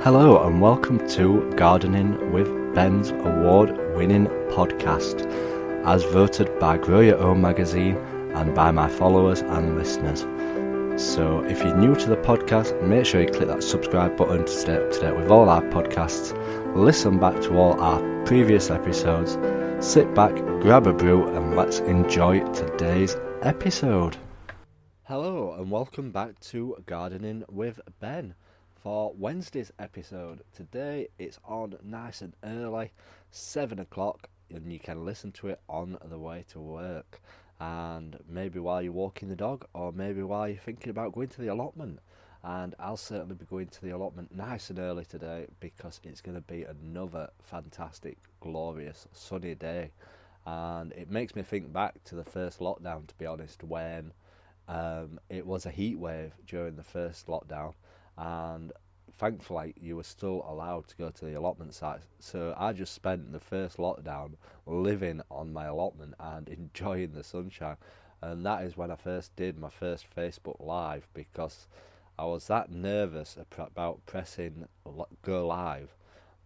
Hello and welcome to Gardening with Ben's award-winning podcast, as voted by Grow Your Own magazine and by my followers and listeners. So if you're new to the podcast, make sure you click that subscribe button to stay up to date with all our podcasts, listen back to all our previous episodes, sit back, grab a brew and let's enjoy today's episode. Hello and welcome back to Gardening with Ben. For Wednesday's episode, today it's on nice and early, 7 o'clock, and you can listen to it on the way to work, and maybe while you're walking the dog, or maybe while you're thinking about going to the allotment. And I'll certainly be going to the allotment nice and early today because it's going to be another fantastic, glorious, sunny day. And it makes me think back to the first lockdown, to be honest, when it was a heat wave during the first lockdown. And thankfully you were still allowed to go to the allotment site, so I just spent the first lockdown living on my allotment and enjoying the sunshine. And that is when I first did my first Facebook Live, because I was that nervous about pressing go live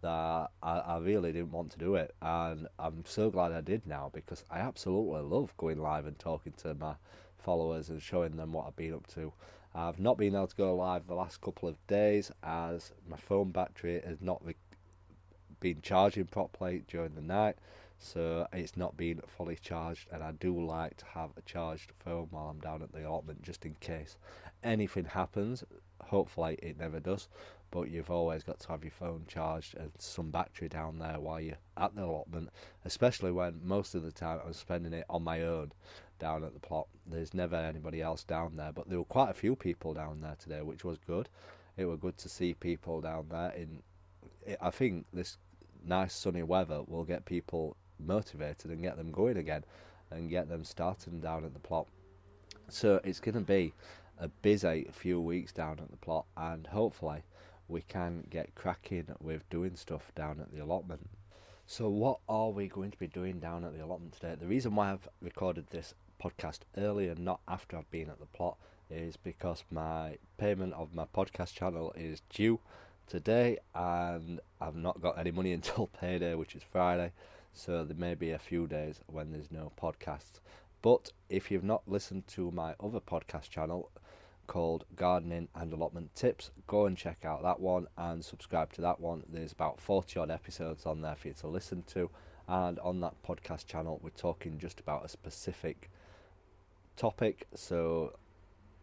that I really didn't want to do it. And I'm so glad I did now, because I absolutely love going live and talking to my followers and showing them what I've been up to. I've not been able to go live the last couple of days as my phone battery has not been charging properly during the night, so it's not been fully charged, and I do like to have a charged phone while I'm down at the allotment just in case anything happens. Hopefully it never does, but you've always got to have your phone charged and some battery down there while you're at the allotment, especially when most of the time I'm spending it on my own down at the plot. There's never anybody else down there, but there were quite a few people down there today, which was good. It was good to see people down there. I think this nice sunny weather will get people motivated and get them going again and get them starting down at the plot. So it's going to be a busy few weeks down at the plot, and hopefully we can get cracking with doing stuff down at the allotment. So what are we going to be doing down at the allotment today? The reason why I've recorded this podcast early and not after I've been at the plot is because my payment of my podcast channel is due today, and I've not got any money until payday, which is Friday, so there may be a few days when there's no podcasts. But if you've not listened to my other podcast channel called Gardening and Allotment Tips, go and check out that one and subscribe to that one. There's about 40 odd episodes on there for you to listen to, and on that podcast channel we're talking just about a specific topic. So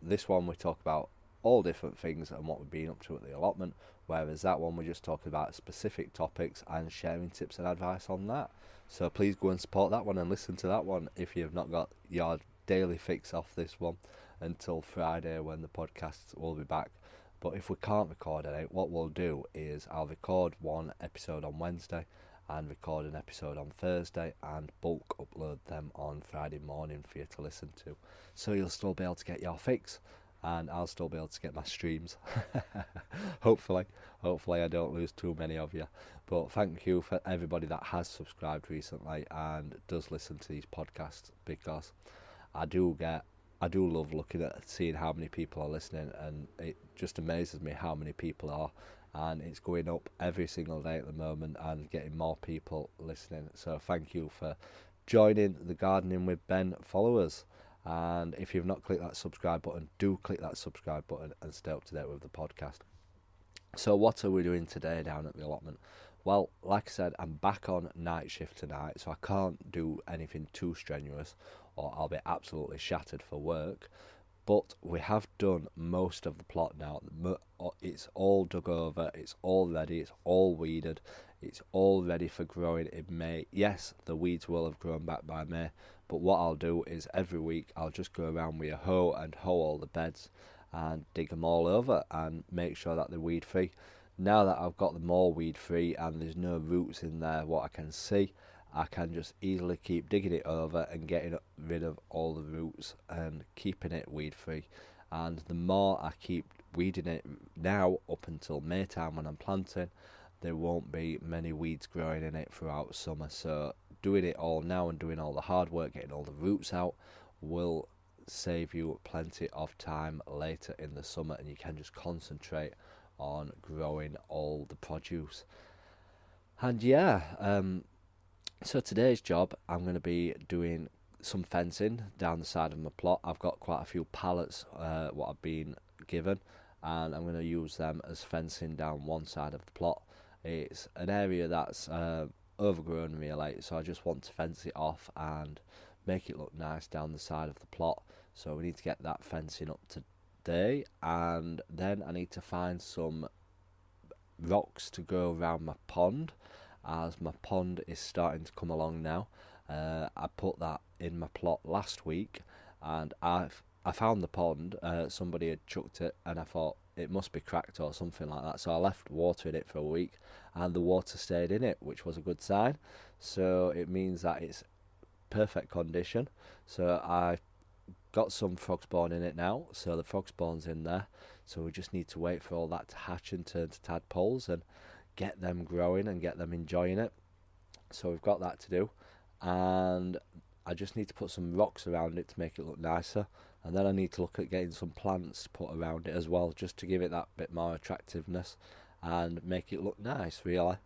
this one we talk about all different things and what we've been up to at the allotment, whereas that one we're just talking about specific topics and sharing tips and advice on that. So please go and support that one and listen to that one if you've not got your daily fix off this one until Friday, when the podcast will be back. But if we can't record it, what we'll do is I'll record one episode on Wednesday and record an episode on Thursday and bulk upload them on Friday morning for you to listen to. So you'll still be able to get your fix, and I'll still be able to get my streams. Hopefully I don't lose too many of you. But thank you for everybody that has subscribed recently and does listen to these podcasts, because I do love looking at seeing how many people are listening, and it just amazes me how many people are, and it's going up every single day at the moment and getting more people listening. So thank you for joining the Gardening with Ben followers. And if you've not clicked that subscribe button, do click that subscribe button and stay up to date with the podcast. So what are we doing today down at the allotment? Well, like I said, I'm back on night shift tonight, so I can't do anything too strenuous or I'll be absolutely shattered for work. But we have done most of the plot now. It's all dug over, it's all ready, it's all weeded, it's all ready for growing in May. Yes, the weeds will have grown back by May, but what I'll do is every week I'll just go around with a hoe and hoe all the beds and dig them all over and make sure that they're weed free. Now that I've got them all weed free and there's no roots in there what I can see, I can just easily keep digging it over and getting rid of all the roots and keeping it weed free. And the more I keep weeding it now up until May time when I'm planting, there won't be many weeds growing in it throughout summer. So doing it all now and doing all the hard work, getting all the roots out, will save you plenty of time later in the summer, and you can just concentrate on growing all the produce. And yeah, so today's job, I'm going to be doing some fencing down the side of my plot. I've got quite a few pallets what I've been given, and I'm going to use them as fencing down one side of the plot. It's an area that's overgrown really, so I just want to fence it off and make it look nice down the side of the plot. So we need to get that fencing up today, and then I need to find some rocks to go around my pond, as my pond is starting to come along now. I put that in my plot last week, and I found the pond. Somebody had chucked it, and I thought it must be cracked or something like that. So I left water in it for a week, and the water stayed in it, which was a good sign. So it means that it's perfect condition. So I got some frog spawn in it now, so the frog spawn's in there. So we just need to wait for all that to hatch and turn to tadpoles and get them growing and get them enjoying it. So we've got that to do, and I just need to put some rocks around it to make it look nicer, and then I need to look at getting some plants to put around it as well, just to give it that bit more attractiveness and make it look nice really.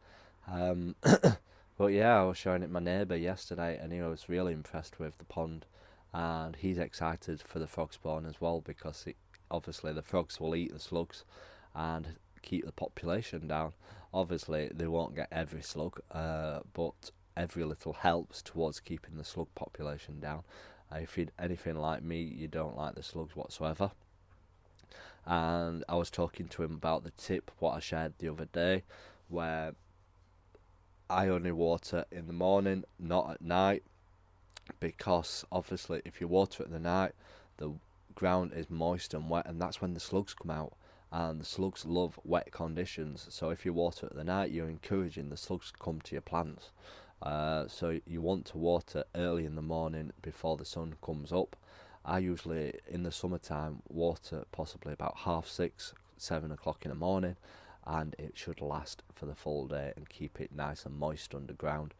But yeah, I was showing it my neighbour yesterday, and he was really impressed with the pond, and he's excited for the frog spawn as well, because obviously the frogs will eat the slugs and keep the population down. Obviously they won't get every slug, but every little helps towards keeping the slug population down. If you're anything like me, you don't like the slugs whatsoever. And I was talking to him about the tip what I shared the other day, where I only water in the morning, not at night, because obviously if you water at the night, the ground is moist and wet, and that's when the slugs come out, and the slugs love wet conditions. So if you water at the night, you're encouraging the slugs to come to your plants. So you want to water early in the morning before the sun comes up. I usually in the summertime water possibly about 6:30, 7 o'clock in the morning, and it should last for the full day and keep it nice and moist underground,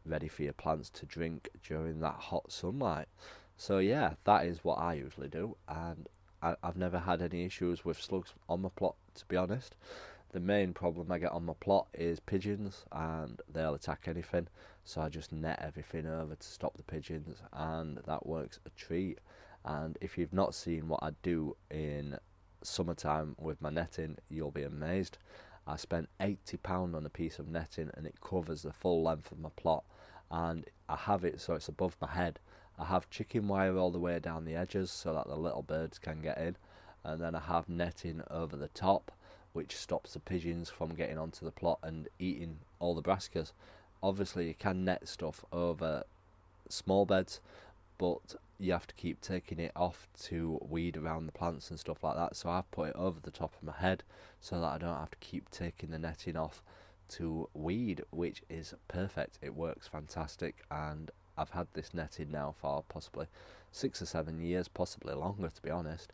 ready for your plants to drink during that hot sunlight. So yeah, that is what I usually do, and I've never had any issues with slugs on my plot, to be honest. The main problem I get on my plot is pigeons, and they'll attack anything, so I just net everything over to stop the pigeons, and that works a treat. And if you've not seen what I do in summertime with my netting, you'll be amazed. I spent £80 on a piece of netting, and it covers the full length of my plot, and I have it so it's above my head. I have chicken wire all the way down the edges so that the little birds can get in, and then I have netting over the top, which stops the pigeons from getting onto the plot and eating all the brassicas. Obviously you can net stuff over small beds, but you have to keep taking it off to weed around the plants and stuff like that. So I've put it over the top of my head so that I don't have to keep taking the netting off to weed, which is perfect. It works fantastic, and I've had this netting now for possibly 6 or 7 years, possibly longer to be honest,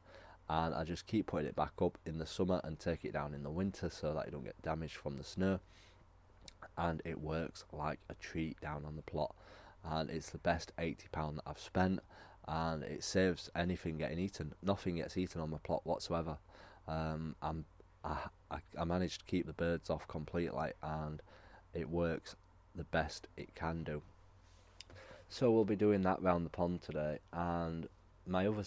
and I just keep putting it back up in the summer and take it down in the winter so that you don't get damaged from the snow, and it works like a treat down on the plot, and it's the best £80 that I've spent, and it saves anything getting eaten. Nothing gets eaten on my plot whatsoever. I managed to keep the birds off completely, and it works the best it can do. So we'll be doing that round the pond today, and my other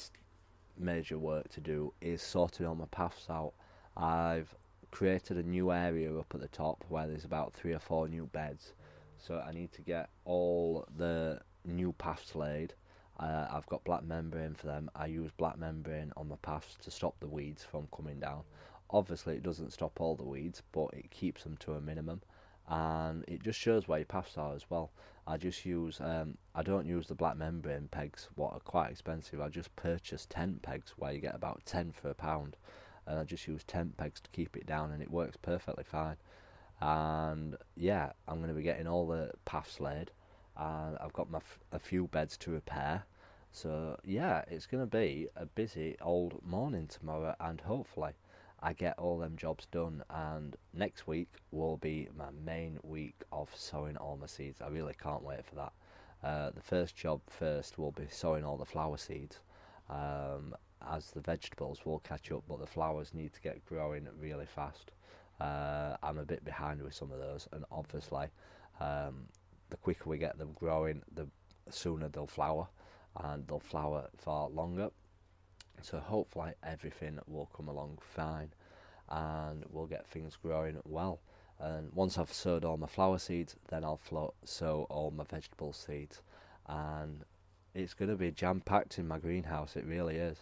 major work to do is sorting all my paths out. I've created a new area up at the top where there's about 3 or 4 new beds, so I need to get all the new paths laid. I've got black membrane for them. I use black membrane on my paths to stop the weeds from coming down. Obviously it doesn't stop all the weeds, but it keeps them to a minimum, and it just shows where your paths are as well. I just use I don't use the black membrane pegs, what are quite expensive. I just purchase tent pegs where you get about 10 for £1, and I just use tent pegs to keep it down, and it works perfectly fine. And yeah, I'm going to be getting all the paths laid, and I've got a few beds to repair. So yeah, it's going to be a busy old morning tomorrow, and hopefully I get all them jobs done, and next week will be my main week of sowing all my seeds. I really can't wait for that. The first job first will be sowing all the flower seeds, as the vegetables will catch up, but the flowers need to get growing really fast. I'm a bit behind with some of those, and obviously the quicker we get them growing, the sooner they'll flower, and they'll flower for longer. So hopefully everything will come along fine and we'll get things growing well. And once I've sowed all my flower seeds, then I'll sow all my vegetable seeds, and it's going to be jam-packed in my greenhouse. It really is.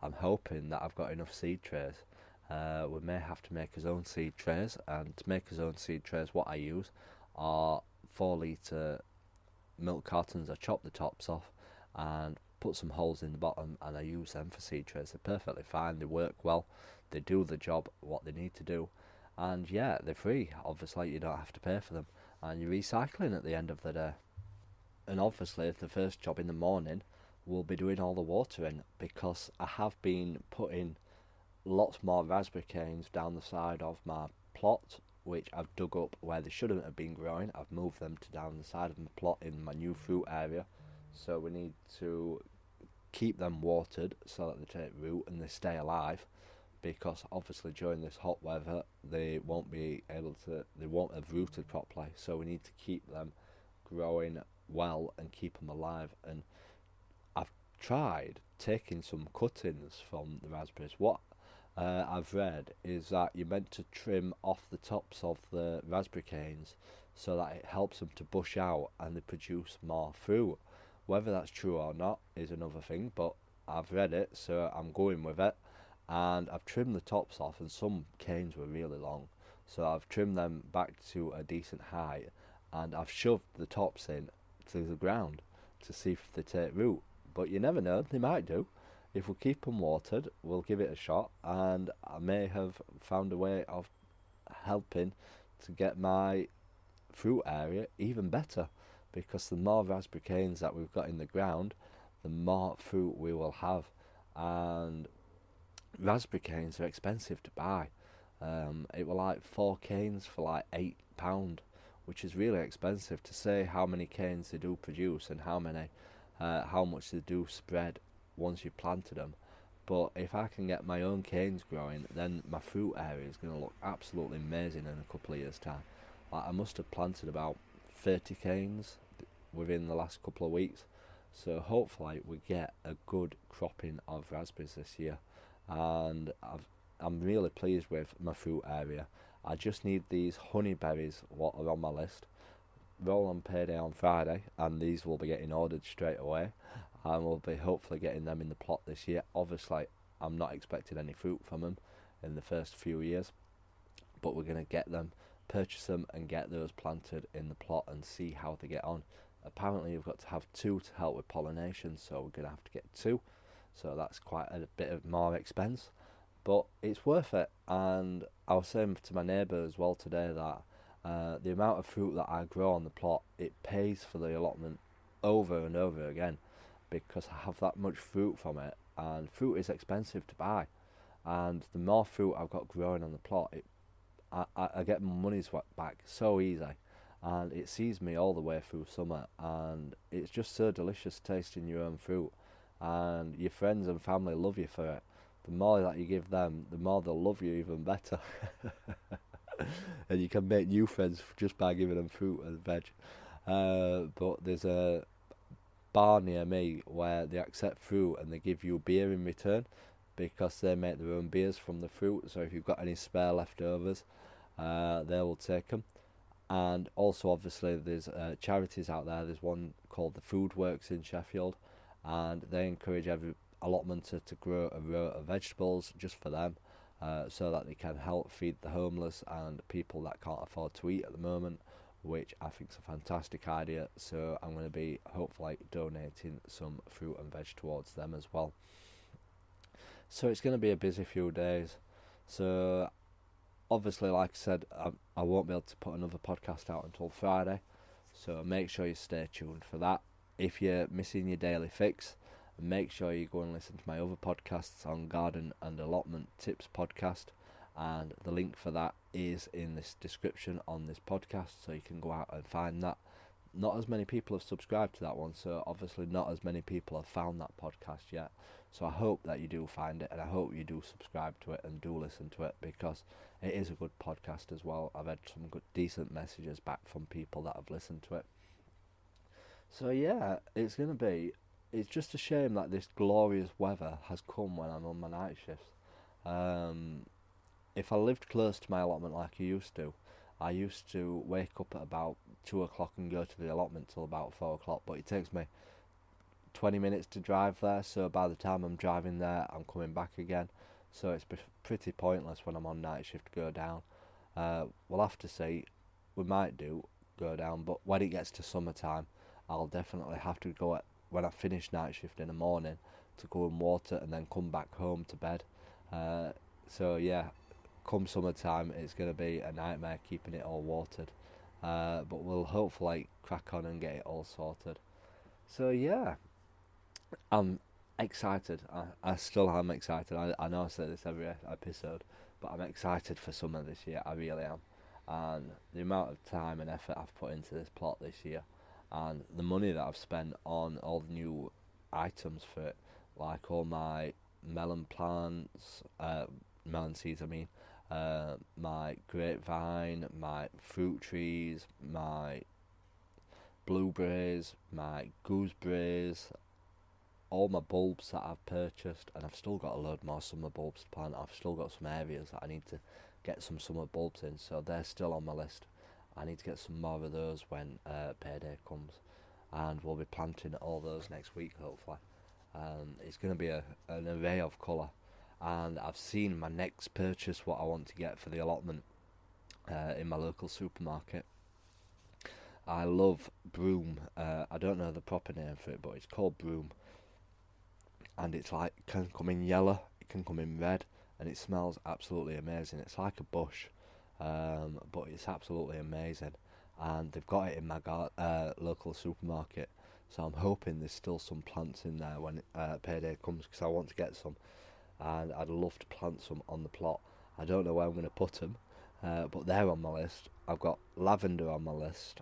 I'm hoping that I've got enough seed trays. We may have to make our own seed trays, and to make our own seed trays, what I use are 4 litre milk cartons. I chop the tops off and put some holes in the bottom, and I use them for seed trays. They're perfectly fine, they work well, they do the job what they need to do, and yeah, they're free. Obviously you don't have to pay for them, and you're recycling at the end of the day. And obviously the first job in the morning will be doing all the watering, because I have been putting lots more raspberry canes down the side of my plot, which I've dug up where they shouldn't have been growing. I've moved them to down the side of my plot in my new fruit area, so we need to keep them watered so that they take root and they stay alive, because obviously during this hot weather they won't have rooted properly, so we need to keep them growing well and keep them alive. And I've tried taking some cuttings from the raspberries. What I've read is that you're meant to trim off the tops of the raspberry canes so that it helps them to bush out and they produce more fruit. Whether that's true or not is another thing, but I've read it, so I'm going with it. And I've trimmed the tops off, and some canes were really long, so I've trimmed them back to a decent height, and I've shoved the tops in to the ground to see if they take root. But you never know, they might do. If we keep them watered, we'll give it a shot, and I may have found a way of helping to get my fruit area even better, because the more raspberry canes that we've got in the ground, the more fruit we will have. And raspberry canes are expensive to buy. It were like 4 canes for like £8, which is really expensive. To say how many canes they do produce and how much they do spread once you've planted them. But if I can get my own canes growing, then my fruit area is going to look absolutely amazing in a couple of years' time. Like, I must have planted about 30 canes within the last couple of weeks, so hopefully we get a good cropping of raspberries this year. And I'm really pleased with my fruit area. I just need these honeyberries, what are on my list. Roll on payday on Friday, and these will be getting ordered straight away, and we'll be hopefully getting them in the plot this year. Obviously I'm not expecting any fruit from them in the first few years, but we're going to get them, purchase them and get those planted in the plot and see how they get on. Apparently you've got to have 2 to help with pollination, so we're going to have to get 2, so that's quite a bit of more expense, but it's worth it. And I was saying to my neighbour as well today that the amount of fruit that I grow on the plot, it pays for the allotment over and over again, because I have that much fruit from it, and fruit is expensive to buy, and the more fruit I've got growing on the plot, I get my money's back so easy, and it sees me all the way through summer, and it's just so delicious tasting your own fruit, and your friends and family love you for it. The more that you give them, the more they'll love you even better. And you can make new friends just by giving them fruit and veg. But there's a bar near me where they accept fruit and they give you beer in return, because they make their own beers from the fruit. So if you've got any spare leftovers, they will take them. And also obviously there's charities out there. There's one called the Food Works in Sheffield, and they encourage every allotmenter to grow a row of vegetables just for them, so that they can help feed the homeless and people that can't afford to eat at the moment, which I think is a fantastic idea. So I'm going to be hopefully donating some fruit and veg towards them as well. So it's going to be a busy few days. So obviously, like I said, I won't be able to put another podcast out until Friday, so make sure you stay tuned for that. If you're missing your daily fix, make sure you go and listen to my other podcasts on Garden and Allotment Tips podcast, and the link for that is in this description on this podcast, so you can go out and find that. not as many people have subscribed to that one, so obviously not as many people have found that podcast yet. So I hope that you do find it, and I hope you do subscribe to it and do listen to it, because it is a good podcast as well. I've had some good, decent messages back from people that have listened to it. So yeah, it's just a shame that this glorious weather has come when I'm on my night shifts. If I lived close to my allotment like I used to wake up at about 2 o'clock and go to the allotment till about 4 o'clock, but it takes me 20 minutes to drive there, so by the time I'm driving there, I'm coming back again. So it's pretty pointless when I'm on night shift to go down. We'll have to see. We might go down, but when it gets to summertime, I'll definitely have to go when I finish night shift in the morning to go and water and then come back home to bed. So yeah, come summertime, it's going to be a nightmare keeping it all watered. But we'll hopefully crack on and get it all sorted. So yeah, I'm excited. I still am excited. I know I say this every episode, but I'm excited for summer this year. I really am. And the amount of time and effort I've put into this plot this year, and the money that I've spent on all the new items for it, like all my melon plants, melon seeds I mean, my grapevine, my fruit trees, my blueberries, my gooseberries, all my bulbs that I've purchased, and I've still got a load more summer bulbs to plant. I've still got some areas that I need to get some summer bulbs in, so they're still on my list. I need to get some more of those when payday comes, and we'll be planting all those next week hopefully. It's going to be an array of colour, and I've seen my next purchase, what I want to get for the allotment in my local supermarket. I love broom. I don't know the proper name for it, but it's called broom, and it can come in yellow, it can come in red, and it smells absolutely amazing. It's like a bush, but it's absolutely amazing, and they've got it in my local supermarket, so I'm hoping there's still some plants in there when payday comes, because I want to get some, and I'd love to plant some on the plot. I don't know where I'm going to put them, but they're on my list. I've got lavender on my list,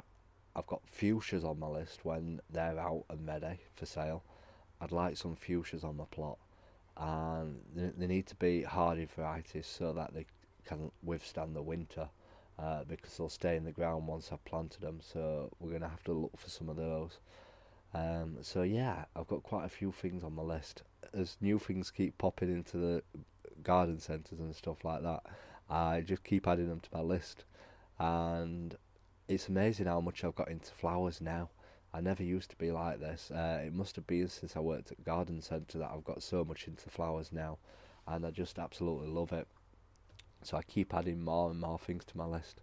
I've got fuchsias on my list when they're out and ready for sale. I'd like some fuchsias on my plot, and they need to be hardy varieties so that they can withstand the winter, because they'll stay in the ground once I've planted them, so we're going to have to look for some of those. So yeah, I've got quite a few things on my list. As new things keep popping into the garden centres and stuff like that, I just keep adding them to my list, and it's amazing how much I've got into flowers now. I never used to be like this. It must have been since I worked at garden centre that I've got so much into flowers now, and I just absolutely love it. So I keep adding more and more things to my list.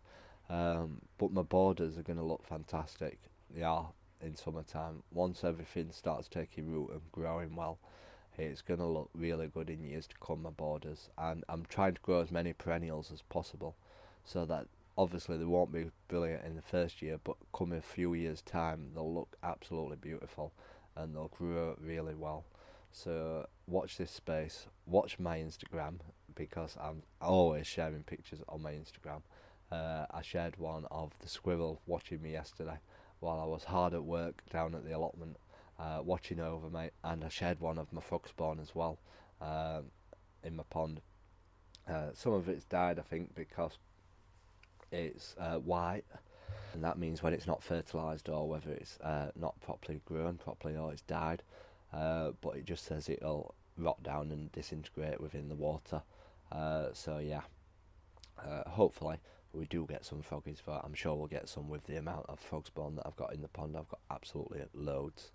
But my borders are going to look fantastic. They are in summertime. Once everything starts taking root and growing well, it's going to look really good in years to come, my borders. And I'm trying to grow as many perennials as possible, so that obviously they won't be brilliant in the first year, but come a few years' time, they'll look absolutely beautiful and they'll grow really well. So watch this space, watch my Instagram, because I'm always sharing pictures on my Instagram. I shared one of the squirrel watching me yesterday while I was hard at work down at the allotment, watching over me, and I shared one of my frog spawn as well in my pond. Some of it's died, I think, because it's white, and that means when it's not fertilised, or whether it's not properly grown properly, or it's died, but it just says it'll rot down and disintegrate within the water. So yeah, hopefully we do get some froggies for it. I'm sure we'll get some with the amount of frog spawn that I've got in the pond. I've got absolutely loads.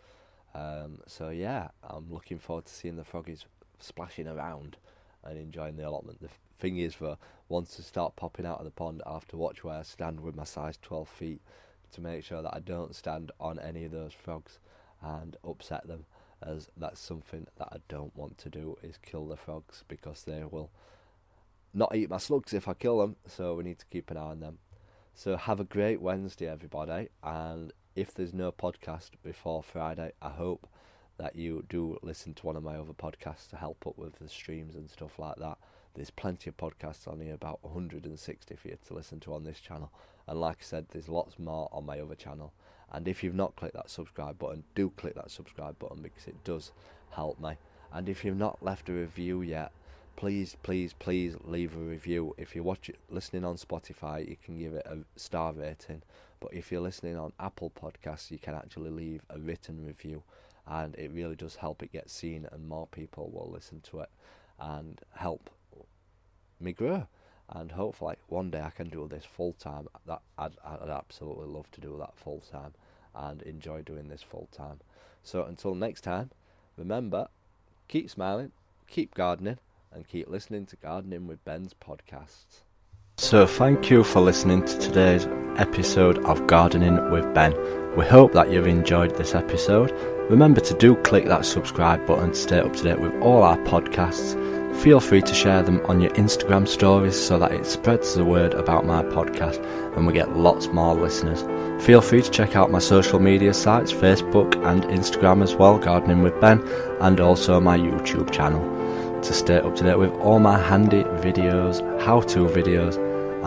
So yeah, I'm looking forward to seeing the froggies splashing around and enjoying the allotment. The thing is, though, once they start popping out of the pond, I have to watch where I stand with my size 12 feet to make sure that I don't stand on any of those frogs and upset them, as that's something that I don't want to do, is kill the frogs, because they will not eat my slugs if I kill them, so we need to keep an eye on them. So have a great Wednesday, everybody, and if there's no podcast before Friday, I hope that you do listen to one of my other podcasts to help up with the streams and stuff like that, There's plenty of podcasts on here, about 160 for you to listen to on this channel. And like I said, there's lots more on my other channel. And if you've not clicked that subscribe button, do click that subscribe button, because it does help me. And if you've not left a review yet, please leave a review. If you're listening on Spotify, you can give it a star rating. But if you're listening on Apple Podcasts, you can actually leave a written review. And it really does help it get seen, and more people will listen to it and help me grow. And hopefully one day I can do this full time. That I'd absolutely love to do that full time and enjoy doing this full time. So until next time, remember, keep smiling, keep gardening, and keep listening to Gardening with Ben's podcasts. So thank you for listening to today's episode of Gardening with Ben. We hope that you've enjoyed this episode. Remember to do click that subscribe button to stay up to date with all our podcasts. Feel free to share them on your Instagram stories so that it spreads the word about my podcast and we get lots more listeners. Feel free to check out my social media sites, Facebook and Instagram as well, Gardening with Ben, and also my YouTube channel, to stay up to date with all my handy videos, how-to videos,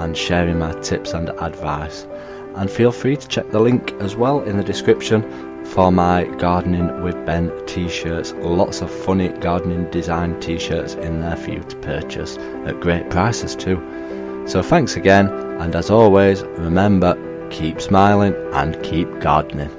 and sharing my tips and advice. And feel free to check the link as well in the description for my Gardening with Ben t-shirts. Lots of funny gardening design t-shirts in there for you to purchase at great prices too. So thanks again, and as always, remember, keep smiling and keep gardening.